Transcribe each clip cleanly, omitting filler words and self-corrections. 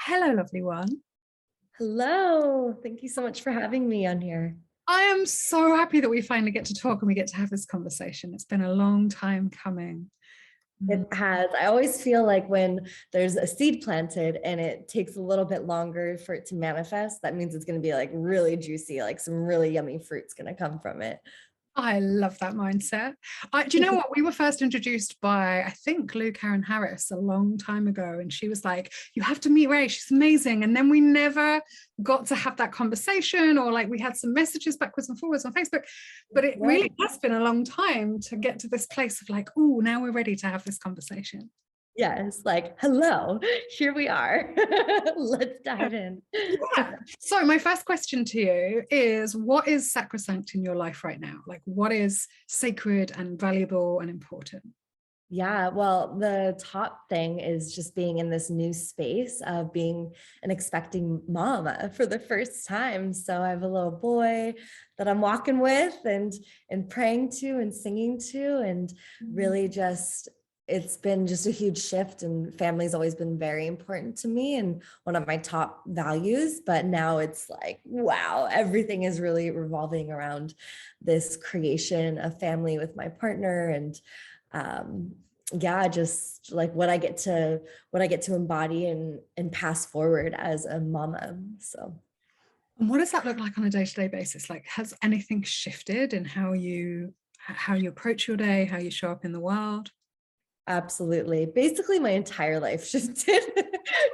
Hello, lovely one. Hello. Thank you so much for having me on here. I am so happy that we finally get to talk and we get to have this conversation. It's been a long time coming. It has. I always feel like when there's a seed planted and it takes a little bit longer for it to manifest, that means it's going to be like really juicy, like some really yummy fruit's going to come from it. I love that mindset. Do you know what? We were first introduced by, I think, Lou Karen Harris a long time ago. And she was like, you have to meet Rae. She's amazing. And then we never got to have that conversation, or like we had some messages backwards and forwards on Facebook. But it really has been a long time to get to this place of like, oh, now we're ready to have this conversation. Yes, like, hello, here we are. Let's dive in. Yeah. So my first question to you is, what is sacrosanct in your life right now? Like, what is sacred and valuable and important? Yeah, well, the top thing is just being in this new space of being an expecting mama for the first time. So I have a little boy that I'm walking with and praying to and singing to, and really just it's been just a huge shift, and family's always been very important to me and one of my top values. But now it's like, wow, everything is really revolving around this creation of family with my partner. And yeah, just like what I get to embody and pass forward as a mama. So And what does that look like on a day-to-day basis? Like, has anything shifted in how you approach your day, how you show up in the world? absolutely. Basically, my entire life shifted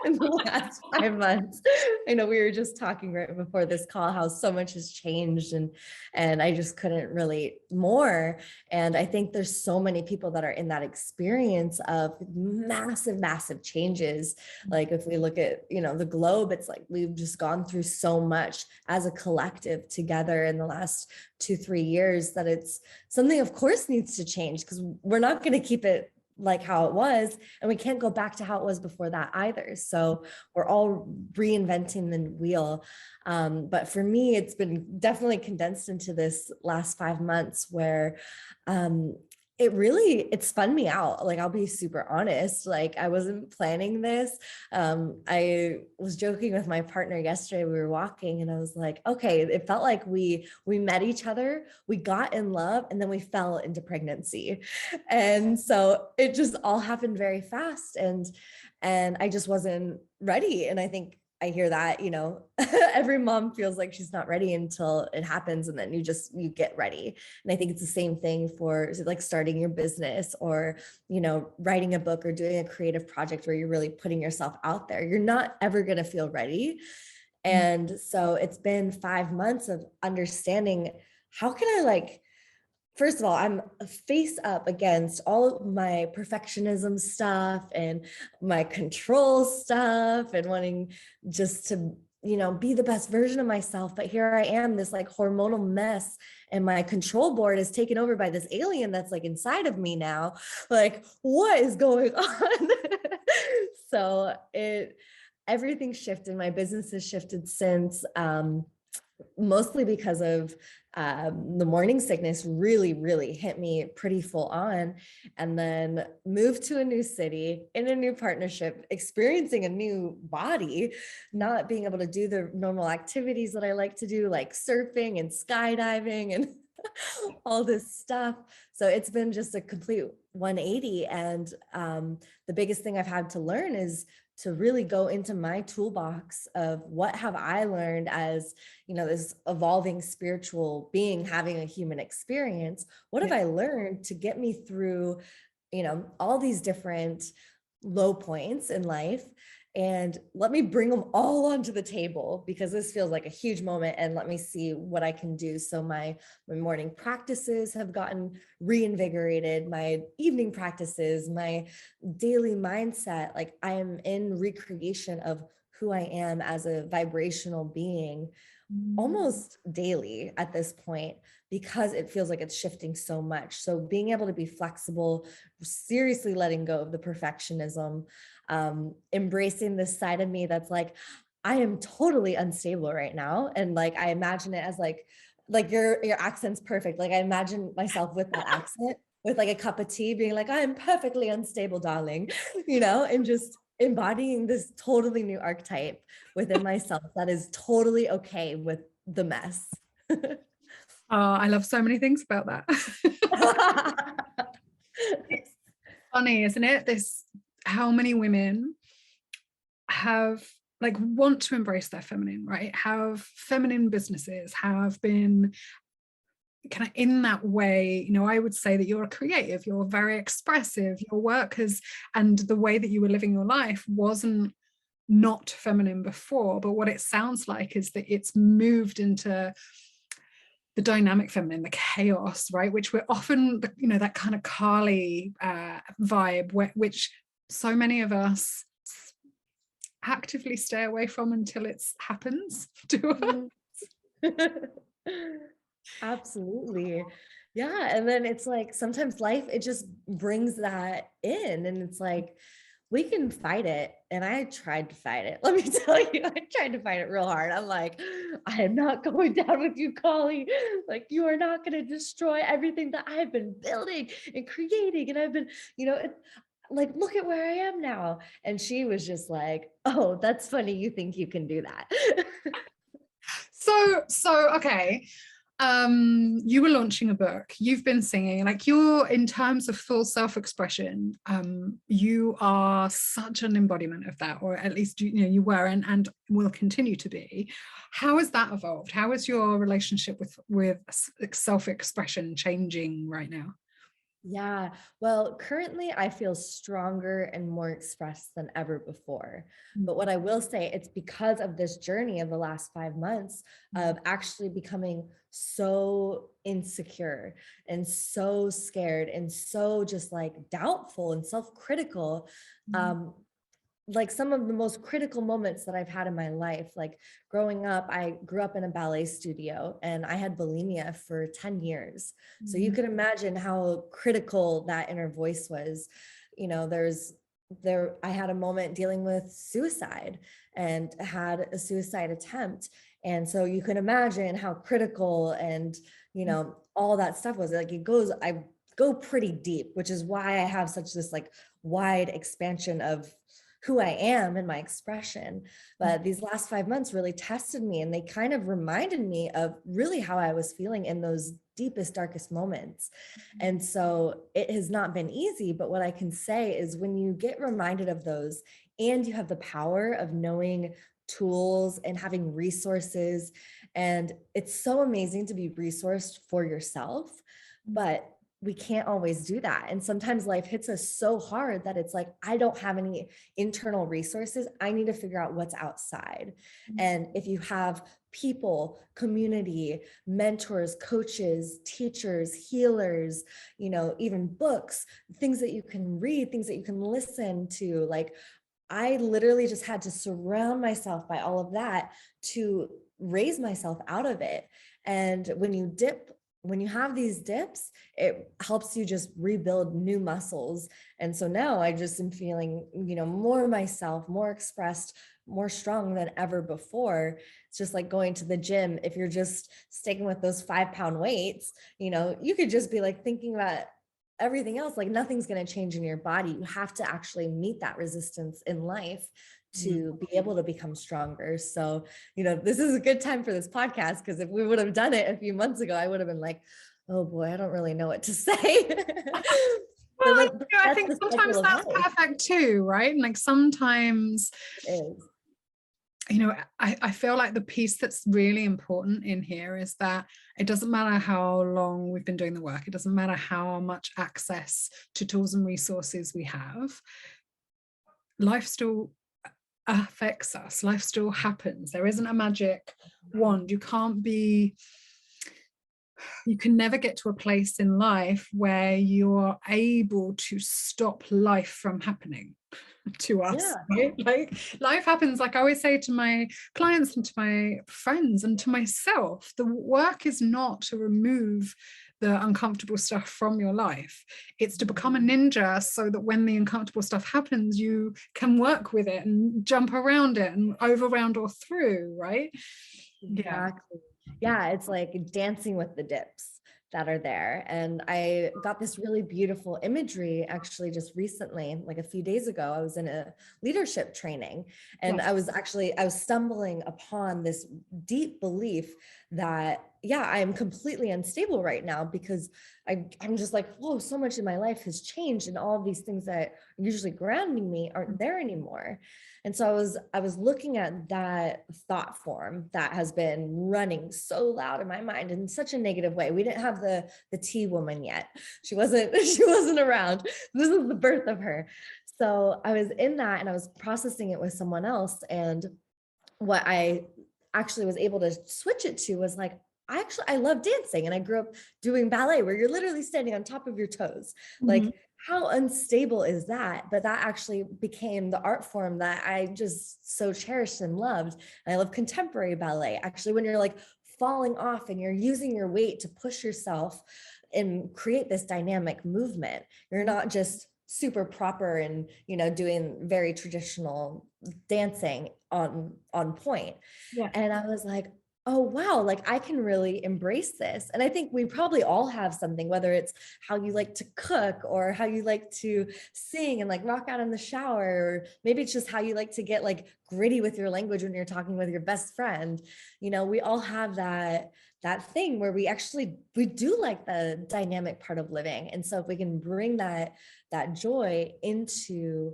in the last 5 months. I know we were just talking right before this call how so much has changed, and I just couldn't relate more. And I think there's so many people that are in that experience of massive, massive changes. Like if we look at, the globe, it's like we've just gone through so much as a collective together in the last 2-3 years that it's something, of course, needs to change, because we're not going to keep it like how it was, and we can't go back to how it was before that either. So we're all reinventing the wheel. But for me, it's been definitely condensed into this last 5 months where it spun me out. Like, I'll be super honest, like I wasn't planning this. I was joking with my partner yesterday. We were walking and I was like, okay, it felt like we met each other, we got in love, and then we fell into pregnancy. And so it just all happened very fast, and I just wasn't ready. And I think I hear that, every mom feels like she's not ready until it happens, and then you get ready. And I think it's the same thing for like starting your business, or, writing a book or doing a creative project where you're really putting yourself out there. You're not ever going to feel ready. And so it's been 5 months of understanding, how can I, like, first of all, I'm face up against all of my perfectionism stuff and my control stuff and wanting just to, be the best version of myself. But here I am, this like hormonal mess, and my control board is taken over by this alien that's like inside of me now. Like, what is going on? So everything shifted. My business has shifted since, mostly because of the morning sickness really, really hit me pretty full on. And then moved to a new city, in a new partnership, experiencing a new body, not being able to do the normal activities that I like to do, like surfing and skydiving and all this stuff. So it's been just a complete 180. And the biggest thing I've had to learn is to really go into my toolbox of what have I learned as, this evolving spiritual being having a human experience. What have I learned to get me through, all these different low points in life? And let me bring them all onto the table, because this feels like a huge moment, and let me see what I can do. So my morning practices have gotten reinvigorated, my evening practices, my daily mindset. Like, I am in recreation of who I am as a vibrational being almost daily at this point, because it feels like it's shifting so much. So being able to be flexible, seriously letting go of the perfectionism, embracing this side of me that's like, I am totally unstable right now. And like, I imagine it as like your accent's perfect. Like, I imagine myself with that accent, with like a cup of tea, being like, I am perfectly unstable, darling, and just embodying this totally new archetype within myself that is totally okay with the mess. I love so many things about that. It's funny, isn't it? How many women have like want to embrace their feminine, right? Have feminine businesses, have been kind of in that way. I would say that you're a creative, you're very expressive, your work and the way that you were living your life wasn't not feminine before, but what it sounds like is that it's moved into the dynamic feminine, the chaos, right? Which we're often, that kind of Kali vibe, which so many of us actively stay away from until it happens to us. Absolutely. Yeah. And then it's like sometimes life, it just brings that in, and it's like, we can fight it. And I tried to fight it. Let me tell you, I tried to fight it real hard. I'm like, I am not going down with you, Kali. Like, you are not going to destroy everything that I've been building and creating. And I've been, like, look at where I am now. And she was just like, oh, that's funny. You think you can do that. So, okay. You were launching a book, you've been singing, like you're in terms of full self-expression, you are such an embodiment of that, or at least you were and will continue to be. How has that evolved? How is your relationship with self-expression changing right now? Yeah, well, currently I feel stronger and more expressed than ever before. But what I will say, it's because of this journey of the last 5 months of actually becoming so insecure and so scared and so just like doubtful and self-critical. Like some of the most critical moments that I've had in my life, like growing up, I grew up in a ballet studio and I had bulimia for 10 years. So you can imagine how critical that inner voice was. I had a moment dealing with suicide and had a suicide attempt. And so you can imagine how critical and, all that stuff was. Like I go pretty deep, which is why I have such this like wide expansion of who I am and my expression. But these last 5 months really tested me, and they kind of reminded me of really how I was feeling in those deepest, darkest moments. And so it has not been easy, but what I can say is when you get reminded of those and you have the power of knowing tools and having resources, and it's so amazing to be resourced for yourself, but we can't always do that. And sometimes life hits us so hard that it's like, I don't have any internal resources. I need to figure out what's outside. And if you have people, community, mentors, coaches, teachers, healers, even books, things that you can read, things that you can listen to, like I literally just had to surround myself by all of that to raise myself out of it. And when you have these dips, it helps you just rebuild new muscles. And so now I just am feeling, more myself, more expressed, more strong than ever before. It's just like going to the gym. If you're just sticking with those 5-pound weights, you could just be like thinking about everything else, like nothing's going to change in your body. You have to actually meet that resistance in life to be able to become stronger. So, this is a good time for this podcast, because if we would have done it a few months ago, I would have been like, oh boy, I don't really know what to say. Well, I think sometimes that's perfect too, right? Like sometimes it is. I feel like the piece that's really important in here is that it doesn't matter how long we've been doing the work. It doesn't matter how much access to tools and resources we have. Life still affects us. Life still happens. There isn't a magic wand. You can never get to a place in life where you're able to stop life from happening to us. Right? Like life happens. Like I always say to my clients and to my friends and to myself, the work is not to remove the uncomfortable stuff from your life. It's to become a ninja so that when the uncomfortable stuff happens, you can work with it and jump around it and over, around, or through, right? Exactly. Yeah, it's like dancing with the dips. that are there. And I got this really beautiful imagery actually just recently, like a few days ago. I was in a leadership training, and I was stumbling upon this deep belief that, yeah, I am completely unstable right now because I'm just like, whoa, so much in my life has changed, and all of these things that are usually grounding me aren't there anymore. And so I was looking at that thought form that has been running so loud in my mind in such a negative way. We didn't have the tea woman yet. She wasn't around. This is the birth of her. So I was in that, and I was processing it with someone else. And what I actually was able to switch it to was like, I love dancing, and I grew up doing ballet where you're literally standing on top of your toes. Like, how unstable is that? But that actually became the art form that I just so cherished and loved. And I love contemporary ballet. Actually, when you're like falling off and you're using your weight to push yourself and create this dynamic movement, you're not just super proper and, you know, doing very traditional dancing on point. Yeah. And I was like, oh, wow, like I can really embrace this. And I think we probably all have something, whether it's how you like to cook or how you like to sing and like rock out in the shower, or maybe it's just how you like to get like gritty with your language when you're talking with your best friend. You know, we all have that thing where we do like the dynamic part of living. And so if we can bring that joy into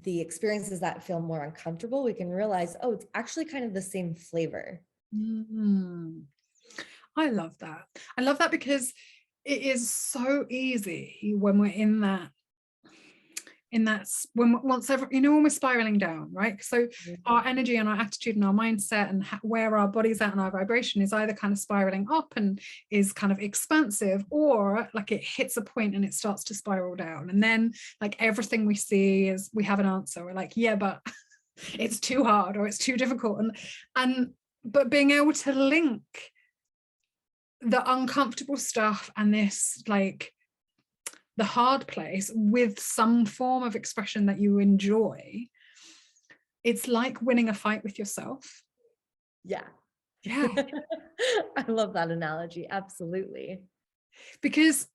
the experiences that feel more uncomfortable, we can realize, oh, it's actually kind of the same flavor. I love that. I love that because it is so easy when we're in that when we're spiraling down, right? So our energy and our attitude and our mindset and where our body's at and our vibration is either kind of spiraling up and is kind of expansive, or like it hits a point and it starts to spiral down, and then like everything we see is we have an answer. We're like, yeah, but it's too hard or it's too difficult, but being able to link the uncomfortable stuff and this like the hard place with some form of expression that you enjoy, it's like winning a fight with yourself. Yeah. I love that analogy. Absolutely. Because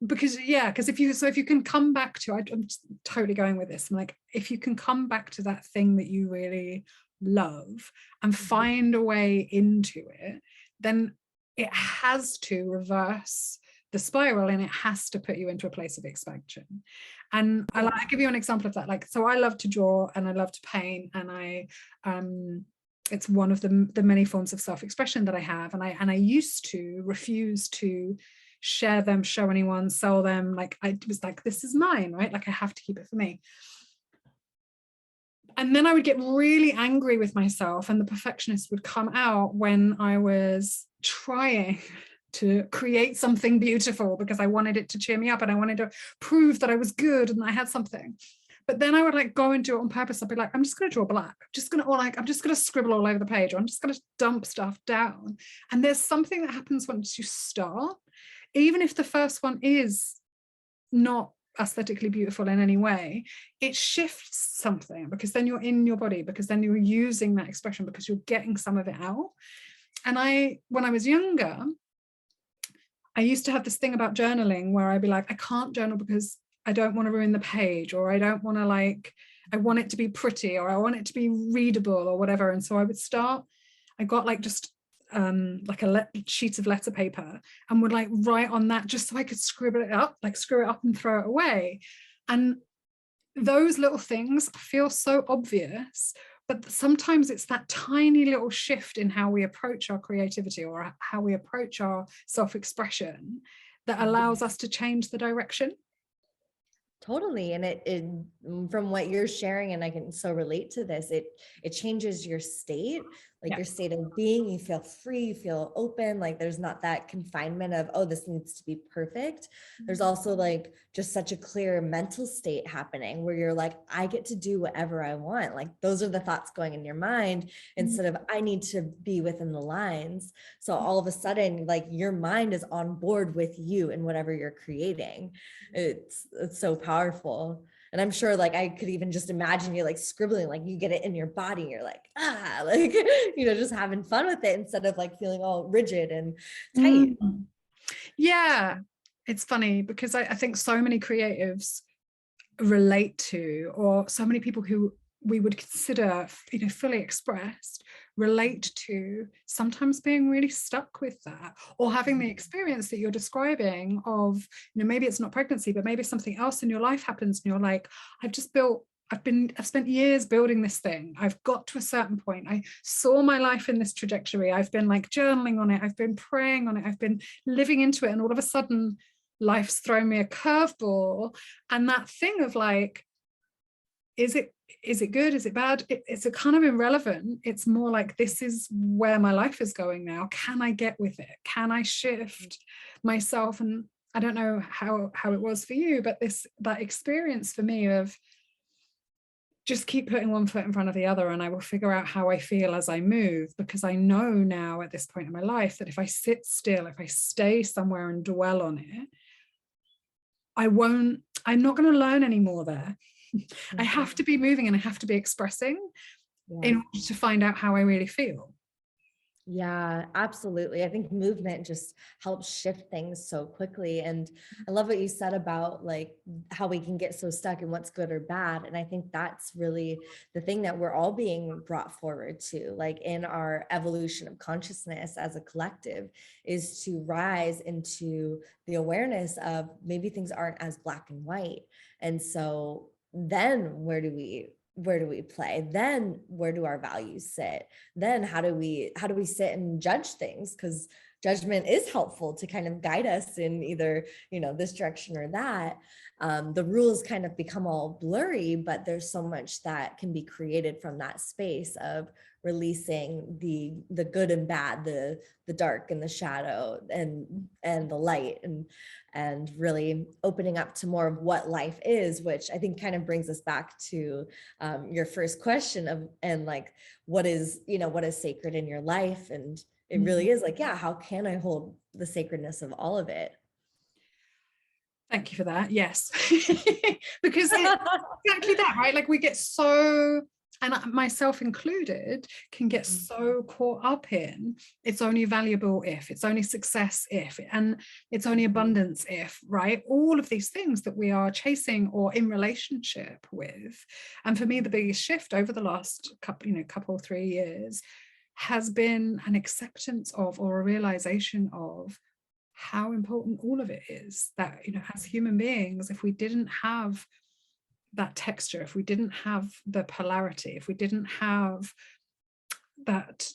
if you can come back to, I'm just totally going with this, I'm like, if you can come back to that thing that you really love and find a way into it, then it has to reverse the spiral and it has to put you into a place of expansion. And I'll give you an example of that. Like, so I love to draw and I love to paint, and it's one of the many forms of self-expression that I have, and I used to refuse to share them, show anyone, sell them. Like I was like, this is mine, right? Like I have to keep it for me. And then I would get really angry with myself, and the perfectionist would come out when I was trying to create something beautiful because I wanted it to cheer me up and I wanted to prove that I was good and I had something. But then I would like go and do it on purpose. I'd be like, I'm just going to draw black. I'm just going to scribble all over the page, or I'm just going to dump stuff down. And there's something that happens once you start, even if the first one is not aesthetically beautiful in any way, it shifts something, because then you're in your body, because then you're using that expression, because you're getting some of it out. And when I was younger, I used to have this thing about journaling where I'd be like, I can't journal because I don't want to ruin the page, or I don't want to I want it to be pretty, or I want it to be readable or whatever. And so I got like just like a sheet of letter paper and would like write on that just so I could scribble it up, like screw it up and throw it away. And those little things feel so obvious, but sometimes it's that tiny little shift in how we approach our creativity or how we approach our self-expression that allows us to change the direction. Totally. And it from what you're sharing, and I can so relate to this, it changes your state, like your state of being. You feel free, you feel open, like there's not that confinement of, oh, this needs to be perfect. There's also like just such a clear mental state happening where you're like, I get to do whatever I want. Like those are the thoughts going in your mind instead of I need to be within the lines. So all of a sudden, like your mind is on board with you and whatever you're creating. It's so powerful. And I'm sure like I could even just imagine you like scribbling, like you get it in your body, you're like, like, just having fun with it instead of like feeling all rigid and tight. Yeah, it's funny because I think so many creatives relate to, or so many people who we would consider, you know, fully expressed, relate to sometimes being really stuck with that, or having the experience that you're describing of, you know, maybe it's not pregnancy, but maybe something else in your life happens and you're like, I've spent years building this thing. I've got to a certain point. I saw my life in this trajectory. I've been like journaling on it. I've been praying on it. I've been living into it. And all of a sudden, life's thrown me a curveball. And that thing of like, is it good? Is it bad? It's a kind of irrelevant. It's more like, this is where my life is going now. Can I get with it? Can I shift myself? And I don't know how it was for you, but that experience for me of just keep putting one foot in front of the other, and I will figure out how I feel as I move, because I know now at this point in my life that if I sit still, if I stay somewhere and dwell on it, I'm not going to learn anymore there. I have to be moving and I have to be expressing in order to find out how I really feel. Yeah, absolutely. I think movement just helps shift things so quickly. And I love what you said about like how we can get so stuck in what's good or bad. And I think that's really the thing that we're all being brought forward to, like in our evolution of consciousness as a collective, is to rise into the awareness of maybe things aren't as black and white. And so then where do we play? Then where do our values sit? Then how do we sit and judge things? Because judgment is helpful to kind of guide us in either, you know, this direction or that. The rules kind of become all blurry, but there's so much that can be created from that space of releasing the good and bad, the dark and the shadow, and the light, and really opening up to more of what life is, which I think kind of brings us back to your first question of, and like, what is sacred in your life? And it really is like, yeah, how can I hold the sacredness of all of it? Thank you for that. Yes. Because it's exactly that, right? Like we get so, and myself included, can get so caught up in it's only valuable if, it's only success if, and it's only abundance if, right? All of these things that we are chasing or in relationship with. And for me, the biggest shift over the last couple 3 years has been an acceptance of, or a realization of, how important all of it is. That, you know, as human beings, if we didn't have that texture, if we didn't have the polarity, if we didn't have that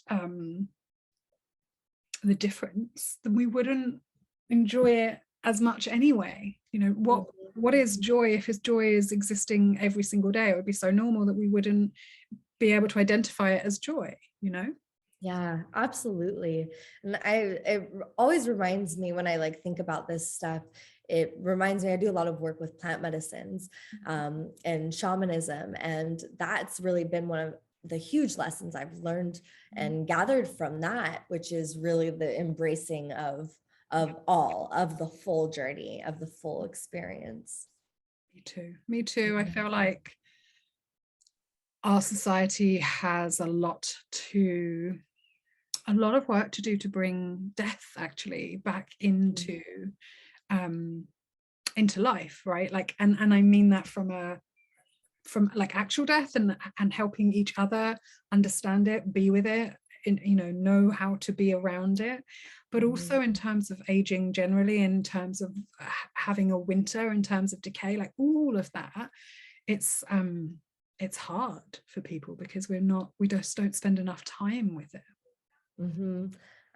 the difference, then we wouldn't enjoy it as much anyway. You know, what is joy? If joy is existing every single day, it would be so normal that we wouldn't be able to identify it as joy, you know? Yeah, absolutely. And it always reminds me when I like think about this stuff, it reminds me, I do a lot of work with plant medicines and shamanism. And that's really been one of the huge lessons I've learned and gathered from that, which is really the embracing of all of the full journey, of the full experience. Me too. I feel like our society has a lot of work to do to bring death actually back into life, right? Like, and I mean that from like actual death, and helping each other understand it, be with it, and, you know how to be around it, but also in terms of aging generally, in terms of having a winter, in terms of decay, like all of that. It's hard for people because we just don't spend enough time with it.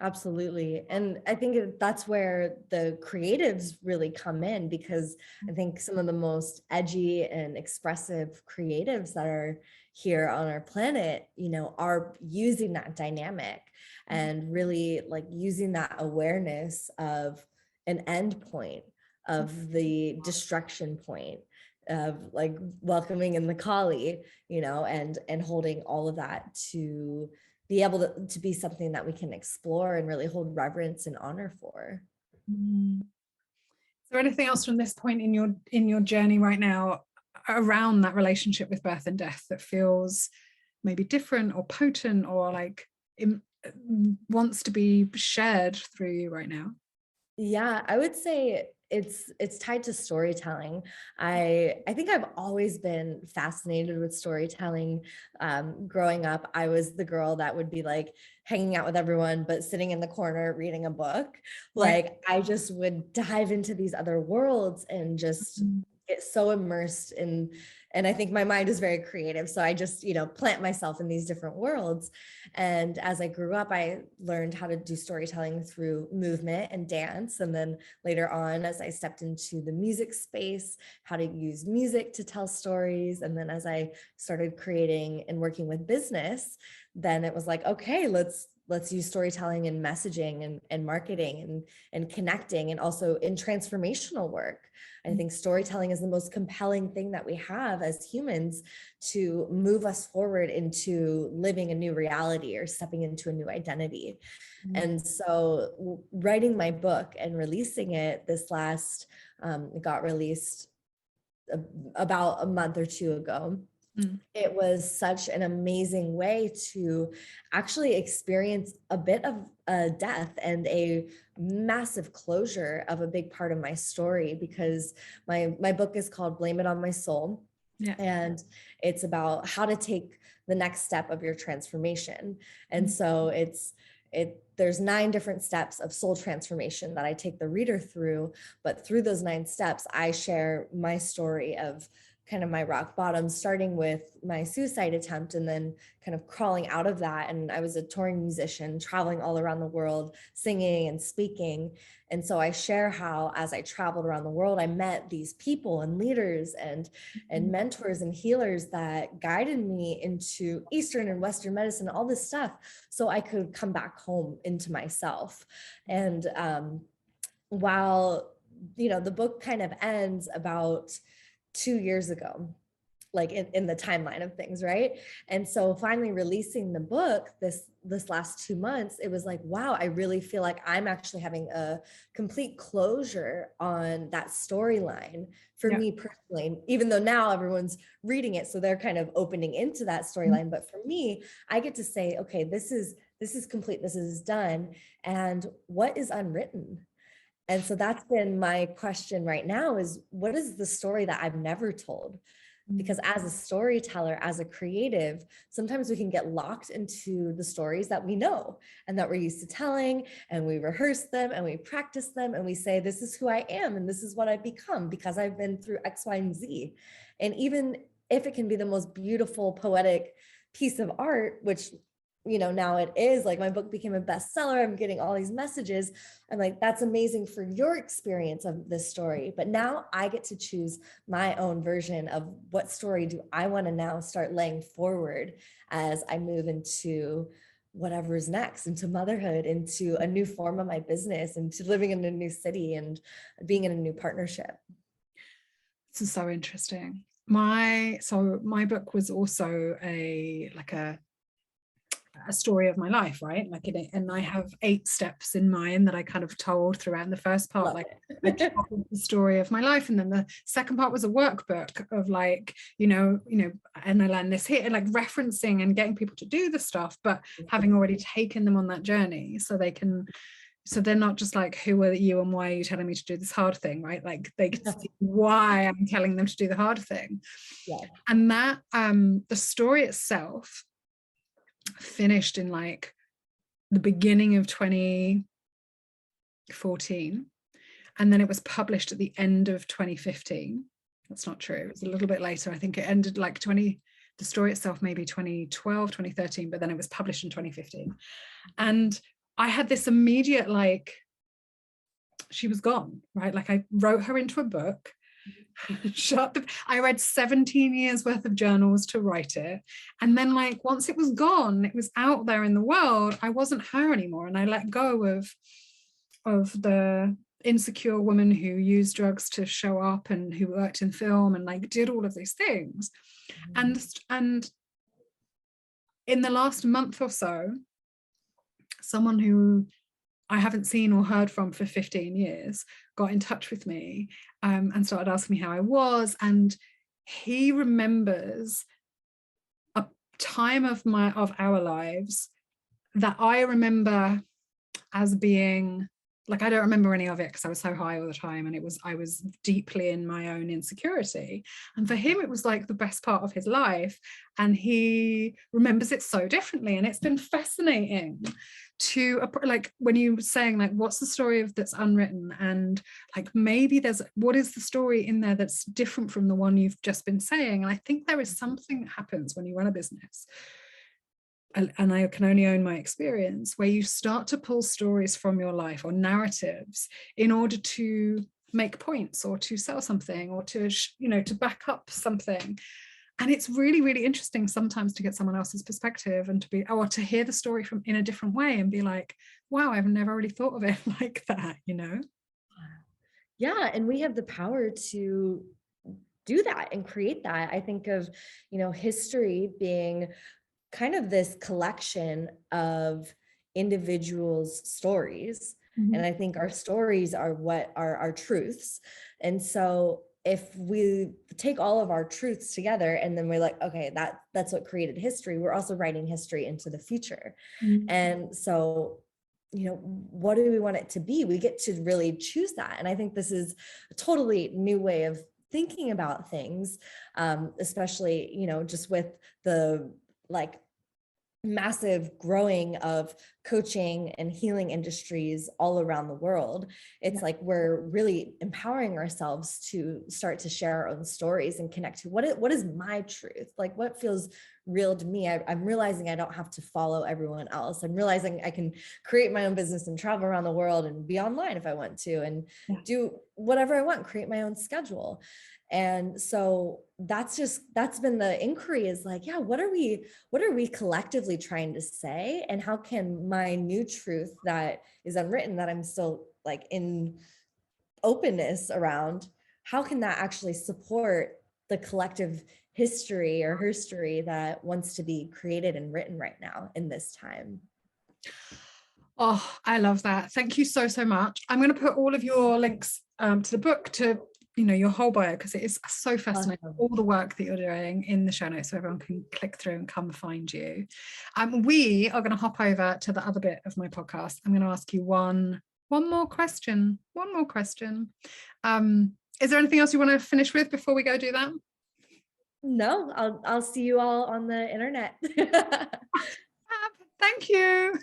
Absolutely. And I think that's where the creatives really come in, because I think some of the most edgy and expressive creatives that are here on our planet, you know, are using that dynamic and really like using that awareness of an end point, of the destruction point, of like welcoming in the Kali, you know, and holding all of that to be able to be something that we can explore and really hold reverence and honor for. Is there anything else from this point in your journey right now around that relationship with birth and death that feels maybe different or potent, or like wants to be shared through you right now? Yeah, I would say it's tied to storytelling. I think I've always been fascinated with storytelling. Growing up, I was the girl that would be like hanging out with everyone, but sitting in the corner reading a book. Right. Like I just would dive into these other worlds and just Mm. get so immersed in, and I think my mind is very creative. So I just, plant myself in these different worlds. And as I grew up, I learned how to do storytelling through movement and dance. And then later on, as I stepped into the music space, how to use music to tell stories. And then as I started creating and working with business, then it was like, okay, let's use storytelling and messaging and marketing and connecting, and also in transformational work. I think storytelling is the most compelling thing that we have as humans to move us forward into living a new reality or stepping into a new identity. Mm. And so writing my book and releasing it it got released about a month or two ago. Mm. It was such an amazing way to actually experience a bit of a death and a massive closure of a big part of my story, because my book is called Blame It on My Soul. Yeah. And it's about how to take the next step of your transformation. And so there's 9 different steps of soul transformation that I take the reader through. But through those 9 steps, I share my story of kind of my rock bottom, starting with my suicide attempt and then kind of crawling out of that. And I was a touring musician, traveling all around the world, singing and speaking. And so I share how, as I traveled around the world, I met these people and leaders and mentors and healers that guided me into Eastern and Western medicine, all this stuff, so I could come back home into myself. And while, the book kind of ends about 2 years ago, like in the timeline of things, right? And so finally releasing the book this last 2 months, it was like, wow, I really feel like I'm actually having a complete closure on that storyline for Yeah. me personally, even though now everyone's reading it, so they're kind of opening into that storyline. But for me, I get to say, okay, this is complete, this is done, and what is unwritten? And so that's been my question right now, is what is the story that I've never told? Because as a storyteller, as a creative, sometimes we can get locked into the stories that we know and that we're used to telling, and we rehearse them and we practice them and we say, this is who I am and this is what I've become because I've been through X, Y, and Z. And even if it can be the most beautiful, poetic piece of art, which now it is, like my book became a bestseller, I'm getting all these messages. I'm like, that's amazing for your experience of this story. But now I get to choose my own version of what story do I want to now start laying forward as I move into whatever's next, into motherhood, into a new form of my business, into living in a new city and being in a new partnership. This is so interesting. My book was also a story of my life, right? And I have 8 steps in mine that I kind of told throughout. The first part, Love like it. I told the story of my life, and then the second part was a workbook of and I learned this here, like referencing and getting people to do the stuff, but having already taken them on that journey, so they're not just like, who are you and why are you telling me to do this hard thing, right? Like they can see why I'm telling them to do the hard thing. Yeah. And that the story itself finished in like the beginning of 2014, and then it was published at the end of 2015. That's not true, it was a little bit later. I think it ended like the story itself maybe 2012, 2013, but then it was published in 2015. And I had this immediate, like, she was gone, right? Like I wrote her into a book, I read 17 years worth of journals to write it. And then like, once it was gone, it was out there in the world, I wasn't her anymore. And I let go of the insecure woman who used drugs to show up and who worked in film and like did all of these things. And in the last month or so, someone who I haven't seen or heard from for 15 years got in touch with me and started asking me how I was. And he remembers a time of our lives that I remember as being like, I don't remember any of it because I was so high all the time, and I was deeply in my own insecurity. And for him, it was like the best part of his life, and he remembers it so differently. And it's been fascinating to, like, when you were saying, like, what's the story of that's unwritten, and like maybe what is the story in there that's different from the one you've just been saying. And I think there is something that happens when you run a business, and I can only own my experience, where you start to pull stories from your life or narratives in order to make points or to sell something or to, to back up something. And it's really, really interesting sometimes to get someone else's perspective and to hear the story from in a different way and be like, wow, I've never really thought of it like that, Yeah. And we have the power to do that and create that. I think of, history being kind of this collection of individuals' stories. Mm-hmm. And I think our stories are what are our truths. And so if we take all of our truths together and then we're like, okay, that's what created history, we're also writing history into the future. Mm-hmm. And so, what do we want it to be? We get to really choose that. And I think this is a totally new way of thinking about things, especially, just with the like massive growing of coaching and healing industries all around the world. It's like we're really empowering ourselves to start to share our own stories and connect to what is my truth, like what feels real to me. I'm realizing I don't have to follow everyone else. I'm realizing I can create my own business and travel around the world and be online if I want to, and do whatever I want, create my own schedule. And so that's been the inquiry, is like, what are we collectively trying to say? And how can my new truth that is unwritten, that I'm still like in openness around, how can that actually support the collective history or herstory that wants to be created and written right now in this time? Oh, I love that. Thank you so, so much. I'm going to put all of your links to the book, to your whole bio, because it is so fascinating, Awesome. all the work that you're doing, in the show notes so everyone can click through and come find you. We are going to hop over to the other bit of my podcast. I'm going to ask you one more question. Is there anything else you want to finish with before we go do that? No, I'll see you all on the internet. Thank you.